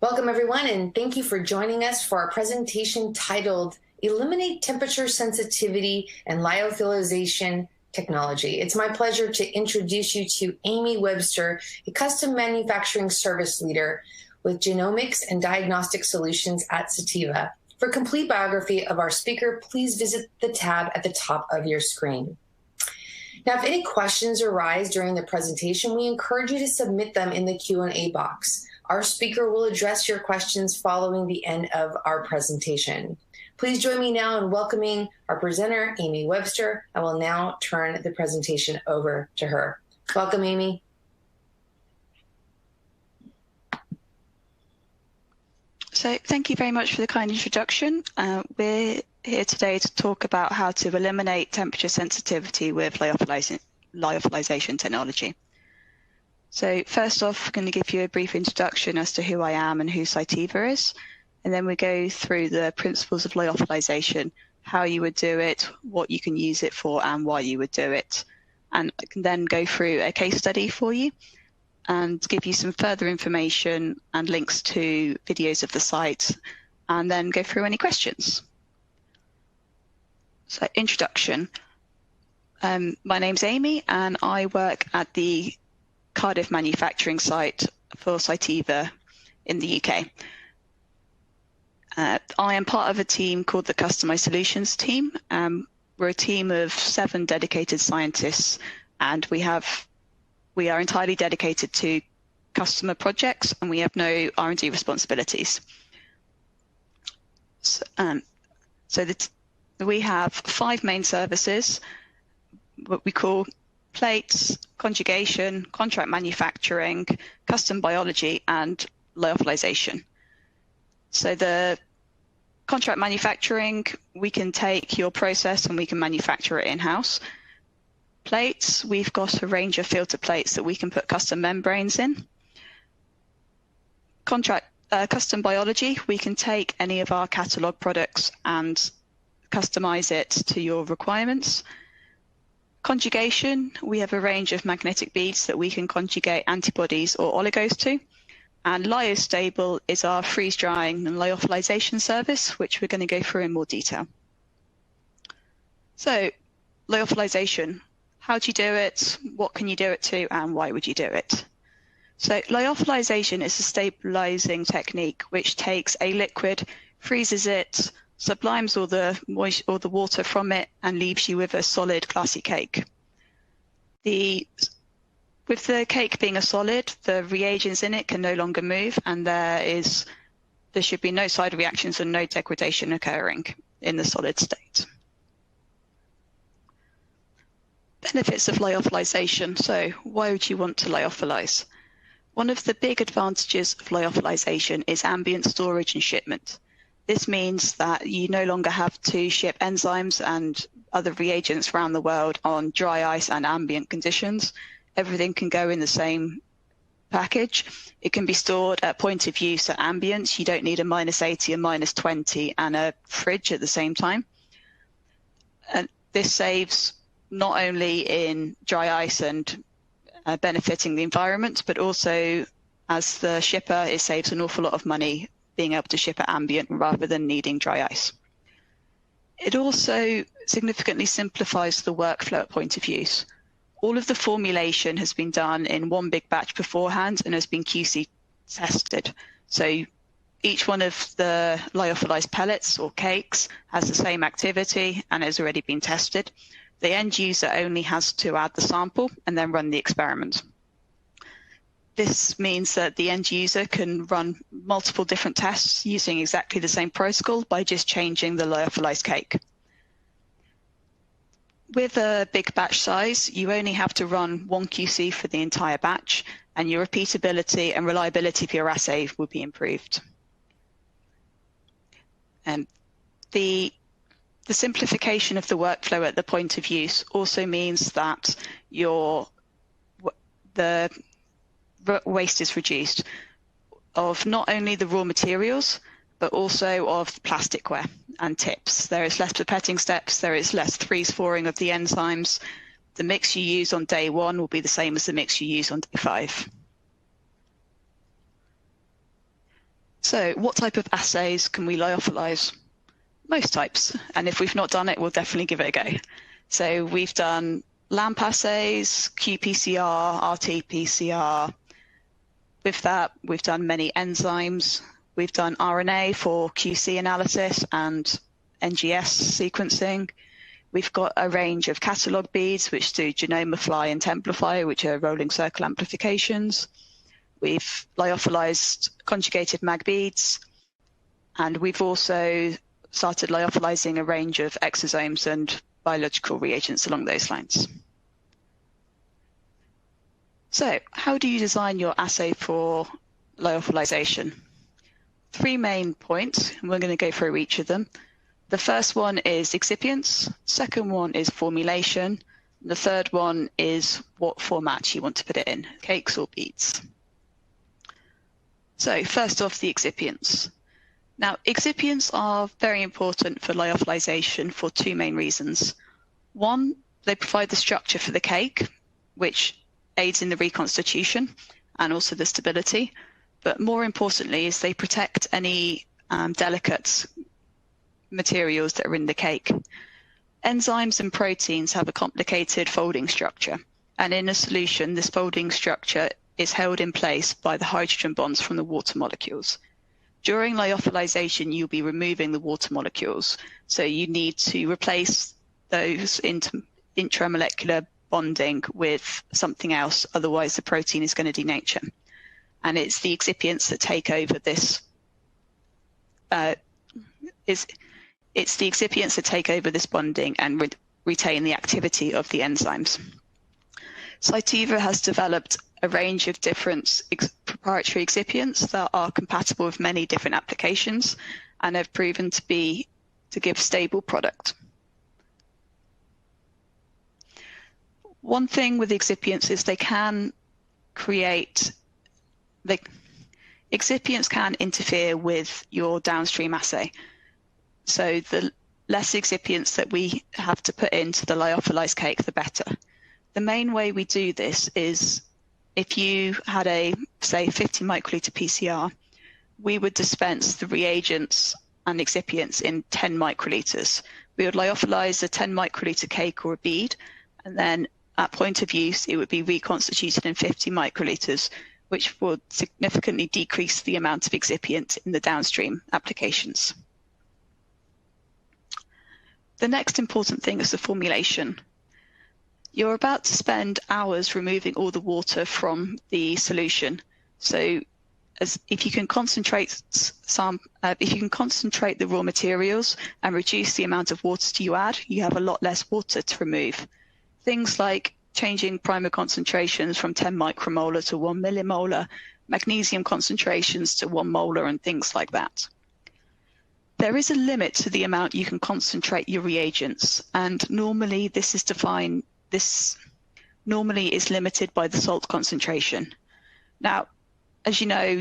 Welcome everyone, and thank you for joining us for our presentation titled Eliminate Temperature Sensitivity and Lyophilization Technology. It's my pleasure to introduce you to Amy Webster, a custom manufacturing service leader with genomics and diagnostic solutions at Cytiva. For a complete biography of our speaker, please visit the tab at the top of your screen. Now, if any questions arise during the presentation, we encourage you to submit them in the Q&A box. Our speaker will address your questions following the end of our presentation. Please join me now in welcoming our presenter, Amy Webster. I will now turn the presentation over to her. Welcome, Amy. So thank you very much for the kind introduction. We're here today to talk about how to eliminate temperature sensitivity with lyophilization technology. So first off, I'm going to give you a brief introduction as to who I am and who Cytiva is, and then we go through the principles of lyophilization, how you would do it, what you can use it for, and why you would do it. And I can then go through a case study for you and give you some further information and links to videos of the site, and then go through any questions. So introduction. My name's Amy, and I work at the Cardiff manufacturing site for Cytiva in the UK. I am part of a team called the Customized Solutions team. We're a team of 7 dedicated scientists, and we are entirely dedicated to customer projects, and we have no R&D responsibilities. We have 5 main services, what we call plates, conjugation, contract manufacturing, custom biology, and lyophilization. So the contract manufacturing, we can take your process and we can manufacture it in-house. Plates, we've got a range of filter plates that we can put custom membranes in. Custom biology, we can take any of our catalog products and customize it to your requirements. Conjugation, we have a range of magnetic beads that we can conjugate antibodies or oligos to. And Lyo-Stable is our freeze-drying and lyophilization service, which we're going to go through in more detail. So, lyophilization, how do you do it, what can you do it to, and why would you do it? So lyophilization is a stabilizing technique which takes a liquid, freezes it, sublimes all the water from it, and leaves you with a solid glassy cake. With the cake being a solid, the reagents in it can no longer move, and there should be no side reactions and no degradation occurring in the solid state. Benefits of lyophilization. So why would you want to lyophilize? One of the big advantages of lyophilization is ambient storage and shipment. This means that you no longer have to ship enzymes and other reagents around the world on dry ice and ambient conditions. Everything can go in the same package. It can be stored at point of use at ambient. You don't need a -80 and -20 and a fridge at the same time. And this saves not only in dry ice and benefiting the environment, but also as the shipper, it saves an awful lot of money being able to ship at ambient rather than needing dry ice. It also significantly simplifies the workflow at point of use. All of the formulation has been done in one big batch beforehand and has been QC tested. So each one of the lyophilized pellets or cakes has the same activity and has already been tested. The end user only has to add the sample and then run the experiment. This means that the end user can run multiple different tests using exactly the same protocol by just changing the lyophilized cake. With a big batch size, you only have to run one QC for the entire batch, and your repeatability and reliability of your assay will be improved. And the simplification of the workflow at the point of use also means that the waste is reduced of not only the raw materials, but also of the plasticware and tips. There is less pipetting steps, there is less freeze thawing of the enzymes. The mix you use on day 1 will be the same as the mix you use on day 5. So what type of assays can we lyophilize? Most types, and if we've not done it, we'll definitely give it a go. So we've done LAMP assays, qPCR, RT-PCR. With that, we've done many enzymes. We've done RNA for QC analysis and NGS sequencing. We've got a range of catalog beads, which do genomify and templify, which are rolling circle amplifications. We've lyophilized conjugated mag beads, and we've also started lyophilizing a range of exosomes and biological reagents along those lines. So how do you design your assay for lyophilization? 3 main points, and we're going to go through each of them. The first one is excipients, second one is formulation, and the third one is what format you want to put it in, cakes or beads. So first off, the excipients. Now, excipients are very important for lyophilization for 2 main reasons. One, they provide the structure for the cake, which aids in the reconstitution and also the stability. But more importantly is they protect any delicate materials that are in the cake. Enzymes and proteins have a complicated folding structure. And in a solution, this folding structure is held in place by the hydrogen bonds from the water molecules. During lyophilization, you'll be removing the water molecules. So you need to replace those intramolecular bonding with something else, otherwise the protein is going to denature. And it's the excipients that take over this. It's the excipients that take over this bonding and retain the activity of the enzymes. Cytiva has developed a range of different proprietary excipients that are compatible with many different applications and have proven to give stable product. One thing with excipients is excipients can interfere with your downstream assay. So the less excipients that we have to put into the lyophilized cake, the better. The main way we do this is if you had a, say, 50 microliter PCR, we would dispense the reagents and excipients in 10 microliters. We would lyophilize a 10 microliter cake or a bead, and then at point of use, it would be reconstituted in 50 microliters, which would significantly decrease the amount of excipient in the downstream applications. The next important thing is the formulation. You're about to spend hours removing all the water from the solution. So if you can concentrate the raw materials and reduce the amount of water you add, you have a lot less water to remove. Things like changing primer concentrations from 10 micromolar to 1 millimolar, magnesium concentrations to 1 molar, and things like that. There is a limit to the amount you can concentrate your reagents, and normally this normally is limited by the salt concentration. Now, as you know,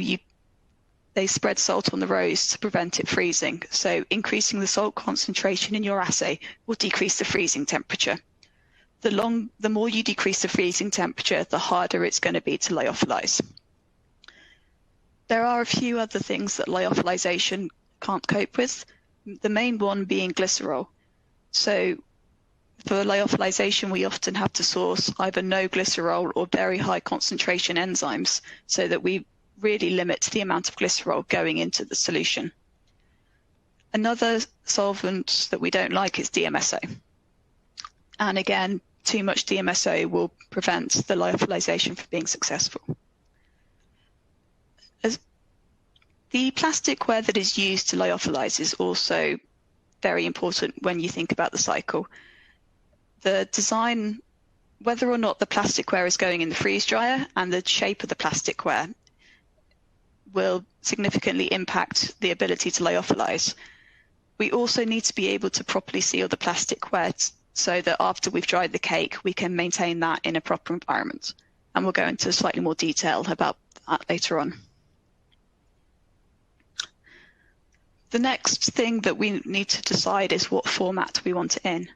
they spread salt on the rows to prevent it freezing, so increasing the salt concentration in your assay will decrease the freezing temperature. The more you decrease the freezing temperature, the harder it's going to be to lyophilize. There are a few other things that lyophilization can't cope with, the main one being glycerol. So for lyophilization, we often have to source either no glycerol or very high concentration enzymes so that we really limit the amount of glycerol going into the solution. Another solvent that we don't like is DMSO. And again, too much DMSO will prevent the lyophilization from being successful. The plasticware that is used to lyophilize is also very important when you think about the cycle. The design, whether or not the plasticware is going in the freeze dryer, and the shape of the plasticware will significantly impact the ability to lyophilize. We also need to be able to properly seal the plasticware so that after we've dried the cake, we can maintain that in a proper environment. And we'll go into slightly more detail about that later on. The next thing that we need to decide is what format we want it in.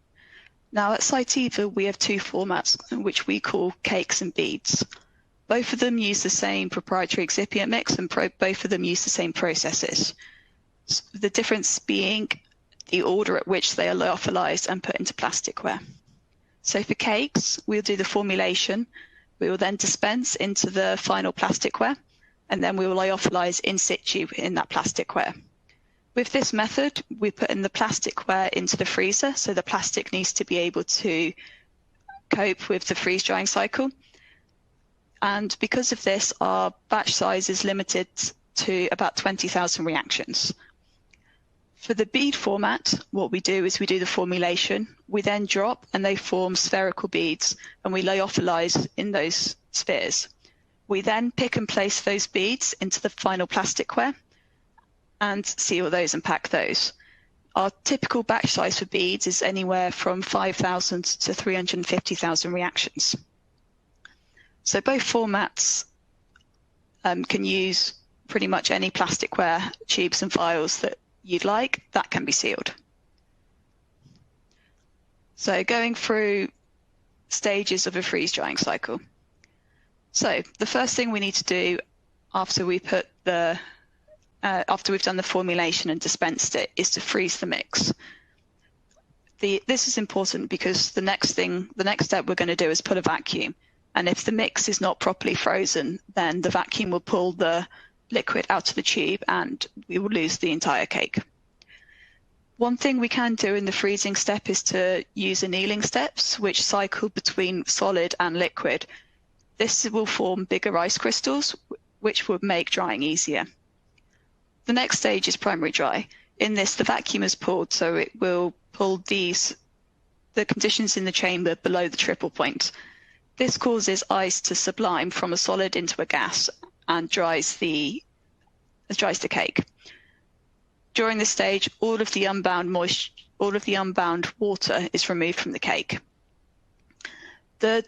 Now at Cytiva, we have 2 formats which we call cakes and beads. Both of them use the same proprietary excipient mix, and both of them use the same processes. The difference being the order at which they are lyophilized and put into plasticware. So for cakes, we'll do the formulation. We will then dispense into the final plasticware, and then we will lyophilize in situ in that plasticware. With this method, we put in the plasticware into the freezer, so the plastic needs to be able to cope with the freeze drying cycle. And because of this, our batch size is limited to about 20,000 reactions. For the bead format, what we do is we do the formulation, we then drop and they form spherical beads, and we lyophilize in those spheres. We then pick and place those beads into the final plasticware and seal those and pack those. Our typical batch size for beads is anywhere from 5,000 to 350,000 reactions. So both formats can use pretty much any plasticware, tubes and vials that you'd like, that can be sealed. So going through stages of a freeze drying cycle. So the first thing we need to do after we put the after we've done the formulation and dispensed it is to freeze the mix. This is important because the next step we're going to do is put a vacuum, and if the mix is not properly frozen, then the vacuum will pull the liquid out of the tube and we will lose the entire cake. One thing we can do in the freezing step is to use annealing steps which cycle between solid and liquid. This will form bigger ice crystals which would make drying easier. The next stage is primary dry. In this, the vacuum is pulled, so it will pull the conditions in the chamber below the triple point. This causes ice to sublime from a solid into a gas and dries the cake. During this stage, all of the unbound water is removed from the cake. The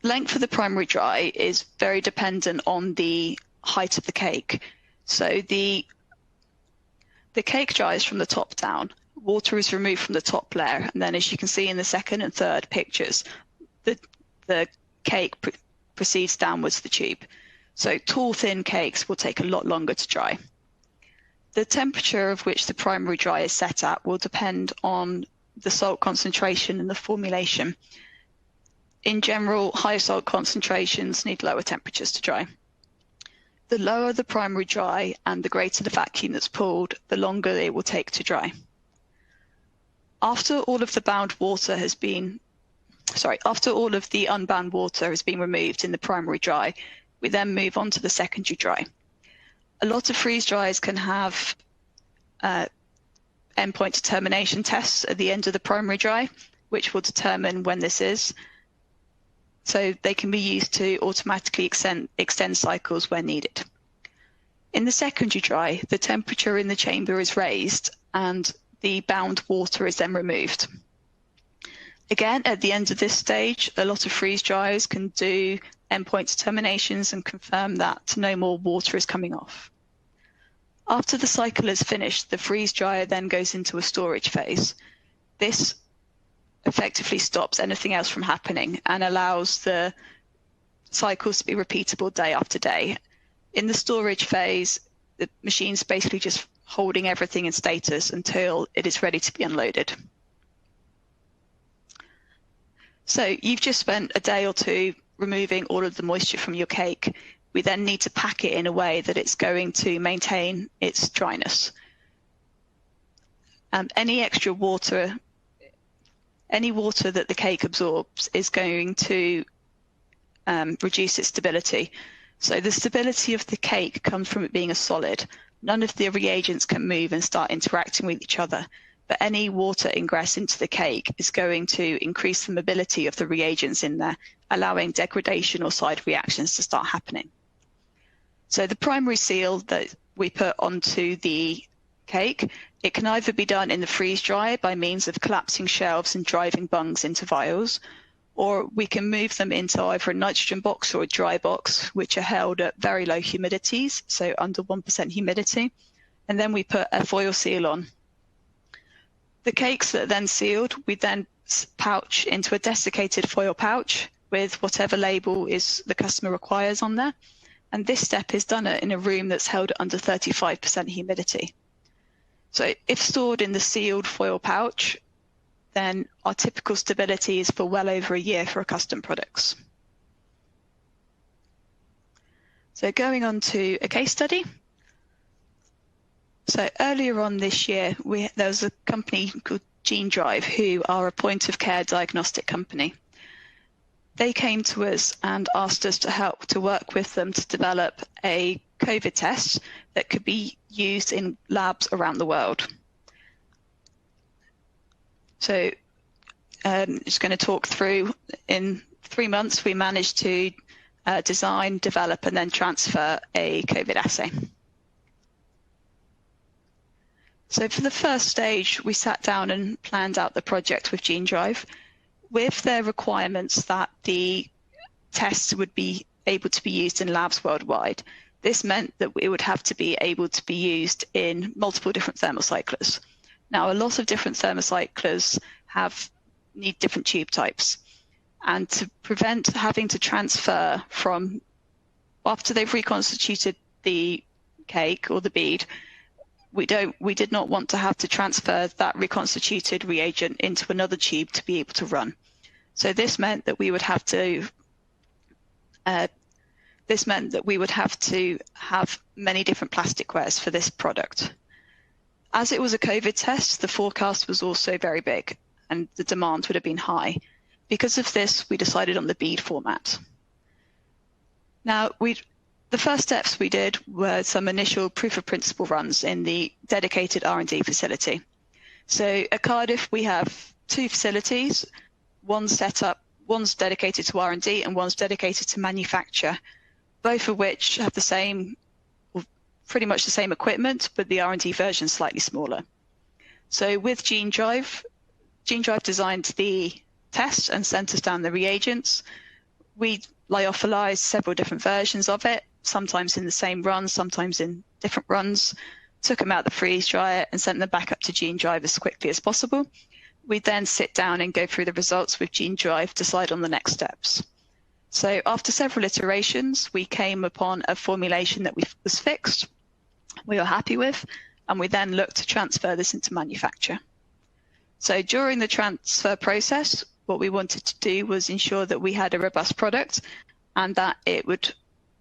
length of the primary dry is very dependent on the height of the cake. So the cake dries from the top down. Water is removed from the top layer, and then as you can see in the second and third pictures, the cake proceeds downwards the tube. So tall, thin cakes will take a lot longer to dry. The temperature of which the primary dry is set at will depend on the salt concentration and the formulation. In general, higher salt concentrations need lower temperatures to dry. The lower the primary dry and the greater the vacuum that's pulled, the longer it will take to dry. After all of the unbound water has been removed in the primary dry, we then move on to the secondary dry. A lot of freeze dryers can have endpoint determination tests at the end of the primary dry, which will determine when this is. So they can be used to automatically extend cycles where needed. In the secondary dry, the temperature in the chamber is raised and the bound water is then removed. Again, at the end of this stage, a lot of freeze dryers can do endpoint determinations and confirm that no more water is coming off. After the cycle is finished, the freeze dryer then goes into a storage phase. This effectively stops anything else from happening and allows the cycles to be repeatable day after day. In the storage phase, the machine's basically just holding everything in status until it is ready to be unloaded. So you've just spent a day or two removing all of the moisture from your cake. We then need to pack it in a way that it's going to maintain its dryness. Any extra water, any water that the cake absorbs is going to reduce its stability. So the stability of the cake comes from it being a solid. None of the reagents can move and start interacting with each other, but any water ingress into the cake is going to increase the mobility of the reagents in there, allowing degradation or side reactions to start happening. So the primary seal that we put onto the cake, it can either be done in the freeze dryer by means of collapsing shelves and driving bungs into vials, or we can move them into either a nitrogen box or a dry box, which are held at very low humidities, so under 1% humidity, and then we put a foil seal on. The cakes that are then sealed, we then pouch into a desiccated foil pouch, with whatever label is the customer requires on there. And this step is done in a room that's held at under 35% humidity. So if stored in the sealed foil pouch, then our typical stability is for well over a year for our custom products. So going on to a case study. So earlier on this year, there was a company called GeneDrive, who are a point-of-care diagnostic company. They came to us and asked us to help to work with them to develop a COVID test that could be used in labs around the world. So just going to talk through, in 3 months, we managed to design, develop, and then transfer a COVID assay. So for the first stage, we sat down and planned out the project with GeneDrive with their requirements that the tests would be able to be used in labs worldwide. This meant that it would have to be able to be used in multiple different thermocyclers. Now, a lot of different thermocyclers need different tube types. And to prevent having to transfer from, after they've reconstituted the cake or the bead, we did not want to have to transfer that reconstituted reagent into another tube to be able to run. So this meant that we would have to have many different plasticwares for this product. As it was a COVID test, the forecast was also very big and the demand would have been high. Because of this, we decided on the bead format. Now, the first steps we did were some initial proof of principle runs in the dedicated R&D facility. So at Cardiff, we have 2 facilities, one's dedicated to R&D and one's dedicated to manufacture, both of which have the same, or pretty much the same equipment, but the R&D version is slightly smaller. So with GeneDrive designed the test and sent us down the reagents. We lyophilized several different versions of it, sometimes in the same run, sometimes in different runs, took them out the freeze dryer and sent them back up to GeneDrive as quickly as possible. We then sit down and go through the results with GeneDrive, decide on the next steps. So after several iterations, we came upon a formulation that was fixed, we were happy with, and we then looked to transfer this into manufacture. So during the transfer process, what we wanted to do was ensure that we had a robust product and that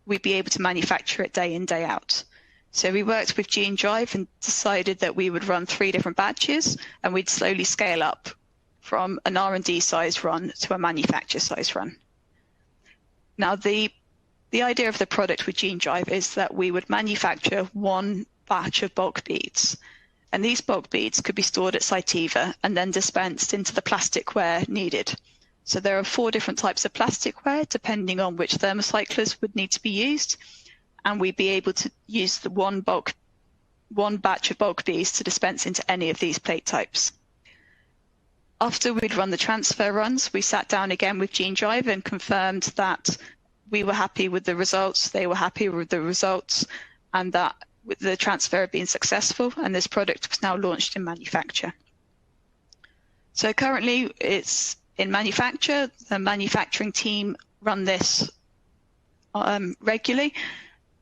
we'd be able to manufacture it day in, day out. So we worked with GeneDrive and decided that we would run 3 different batches and we'd slowly scale up from an R&D size run to a manufacture size run. Now, the idea of the product with GeneDrive is that we would manufacture 1 batch of bulk beads. And these bulk beads could be stored at Cytiva and then dispensed into the plasticware needed. So there are 4 different types of plasticware, depending on which thermocyclers would need to be used. And we'd be able to use the one batch of bulk beads to dispense into any of these plate types. After we'd run the transfer runs, we sat down again with GeneDrive and confirmed that we were happy with the results, they were happy with the results, and that with the transfer had been successful, and this product was now launched in manufacture. So currently it's in manufacture. The manufacturing team run this regularly,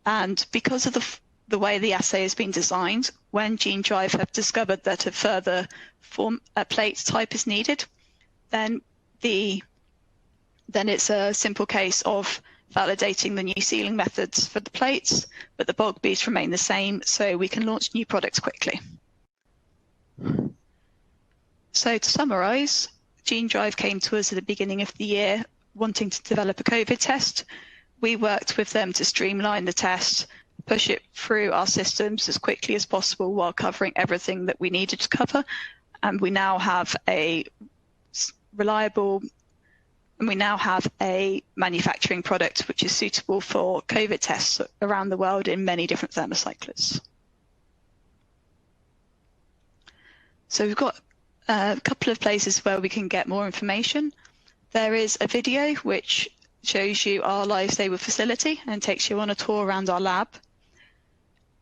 and because of the way the assay has been designed, when GeneDrive have discovered that a further plate type is needed, then it's a simple case of validating the new sealing methods for the plates, but the bulk beads remain the same, so we can launch new products quickly. So to summarize, GeneDrive came to us at the beginning of the year wanting to develop a COVID test. We worked with them to streamline the test, push it through our systems as quickly as possible while covering everything that we needed to cover. And we now have a reliable, and we now have a manufacturing product which is suitable for COVID tests around the world in many different thermocyclers. So we've got a couple of places where we can get more information. There is a video which shows you our Lyo-Stable facility and takes you on a tour around our lab.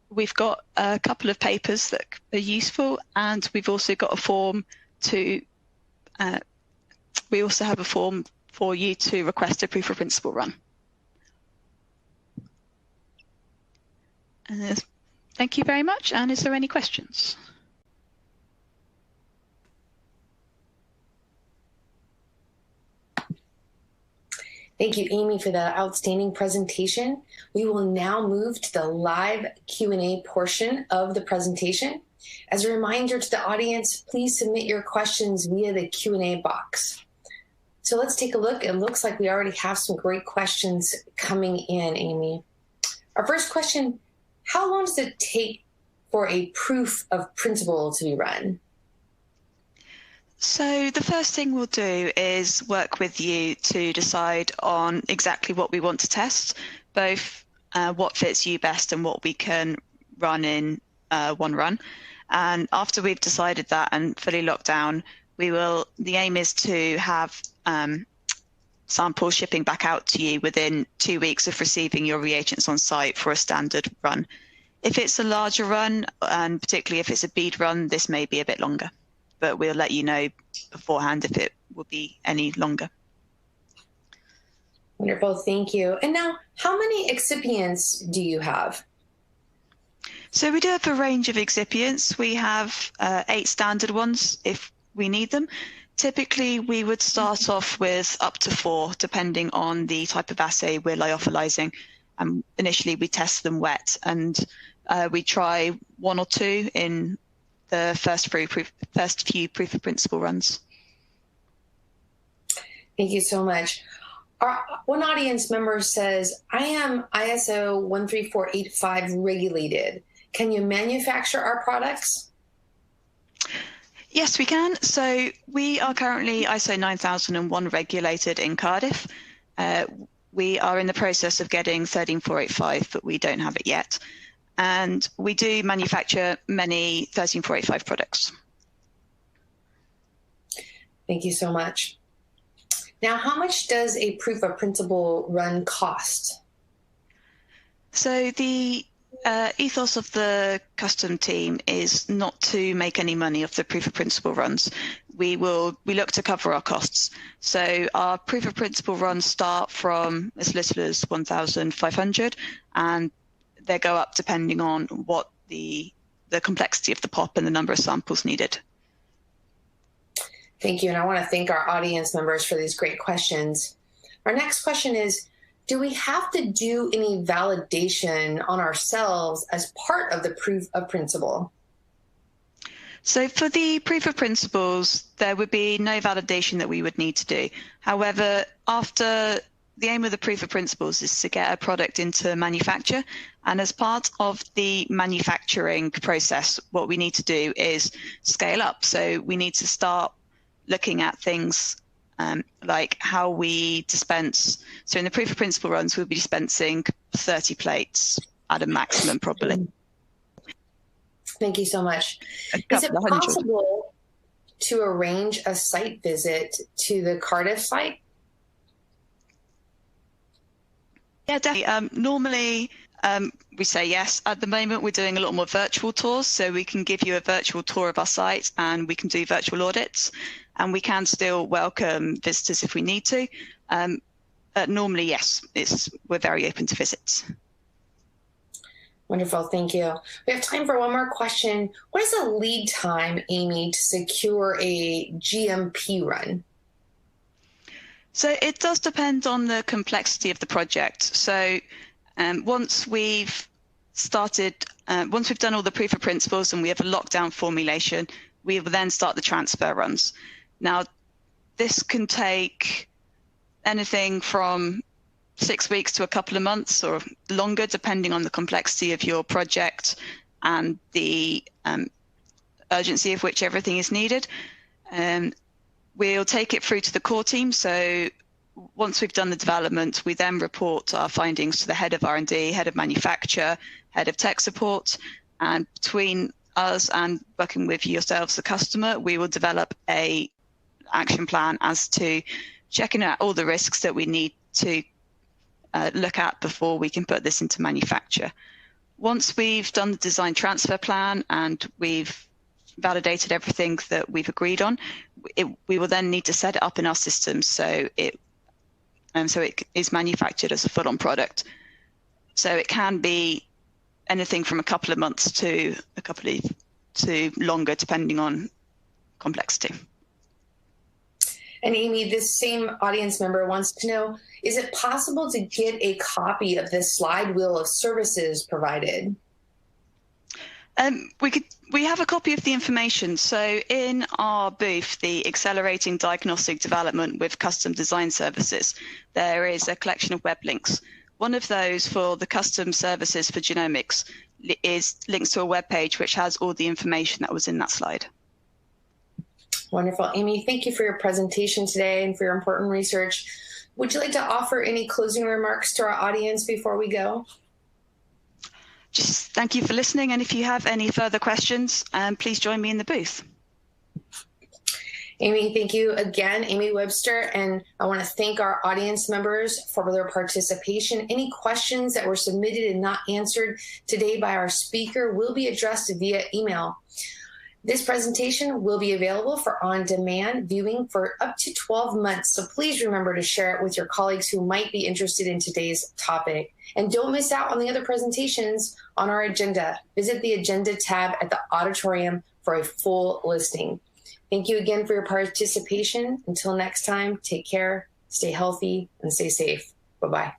We've got a couple of papers that are useful, and we've also got a form to, we also have a form for you to request a proof of principle run. Thank you very much. And is there any questions? Thank you, Amy, for that outstanding presentation. We will now move to the live Q&A portion of the presentation. As a reminder to the audience, please submit your questions via the Q&A box. So let's take a look. It looks like we already have some great questions coming in, Amy. Our first question, how long does it take for a proof of principle to be run? So the first thing we'll do is work with you to decide on exactly what we want to test, both what fits you best and what we can run in one run. And after we've decided that and fully locked down, the aim is to have samples shipping back out to you within 2 weeks of receiving your reagents on site for a standard run. If it's a larger run, and particularly if it's a bead run, this may be a bit longer, but we'll let you know beforehand if it will be any longer. Wonderful, thank you. And now, how many excipients do you have? So we do have a range of excipients. We have 8 standard ones if we need them. Typically, we would start off with up to 4, depending on the type of assay we're lyophilizing. Initially, we test them wet, and we try 1 or 2 in the first few proof of principle runs. Thank you so much. One audience member says, I am ISO 13485 regulated. Can you manufacture our products? Yes, we can. So we are currently ISO 9001 regulated in Cardiff. We are in the process of getting 13485, but we don't have it yet. And we do manufacture many 13485 products. Thank you so much. Now, how much does a proof of principle run cost? So the ethos of the custom team is not to make any money off the proof of principle runs. We look to cover our costs. So our proof of principle runs start from as little as 1,500, and they go up depending on what the complexity of the POP and the number of samples needed. Thank you, and I want to thank our audience members for these great questions. Our next question is, do we have to do any validation on ourselves as part of the proof of principle? So for the proof of principles, there would be no validation that we would need to do. However, after the aim of the proof of principles is to get a product into manufacture. And as part of the manufacturing process, what we need to do is scale up. So we need to start looking at things like how we dispense. So in the proof of principle runs, we'll be dispensing 30 plates at a maximum probably. Thank you so much. Is it possible to arrange a site visit to the Cardiff site? Yeah, definitely. Normally, we say yes. At the moment, we're doing a lot more virtual tours, so we can give you a virtual tour of our site and we can do virtual audits, and we can still welcome visitors if we need to. Normally, yes, we're very open to visits. Wonderful, thank you. We have time for one more question. What is the lead time, Amy, to secure a GMP run? So it does depend on the complexity of the project. So once we've done all the proof of principles and we have a lockdown formulation, we will then start the transfer runs. Now, this can take anything from 6 weeks to a couple of months or longer, depending on the complexity of your project and the urgency of which everything is needed. We'll take it through to the core team. So once we've done the development, we then report our findings to the head of R&D, head of manufacture, head of tech support. And between us and working with yourselves, the customer, we will develop a action plan as to checking out all the risks that we need to look at before we can put this into manufacture. Once we've done the design transfer plan and we've validated everything that we've agreed on, we will then need to set it up in our systems so it So it is manufactured as a full-on product. So it can be anything from a couple of months to longer, depending on complexity. And Amy, this same audience member wants to know, is it possible to get a copy of this slide wheel of services provided? We have a copy of the information. So in our booth, the Accelerating Diagnostic Development with Custom Design Services, there is a collection of web links. One of those for the custom services for genomics is links to a web page which has all the information that was in that slide. Wonderful. Amy, thank you for your presentation today and for your important research. Would you like to offer any closing remarks to our audience before we go? Just thank you for listening. And if you have any further questions, please join me in the booth. Amy, thank you again, Amy Webster, and I want to thank our audience members for their participation. Any questions that were submitted and not answered today by our speaker will be addressed via email. This presentation will be available for on-demand viewing for up to 12 months, so please remember to share it with your colleagues who might be interested in today's topic. And don't miss out on the other presentations on our agenda. Visit the agenda tab at the auditorium for a full listing. Thank you again for your participation. Until next time, take care, stay healthy, and stay safe. Bye-bye.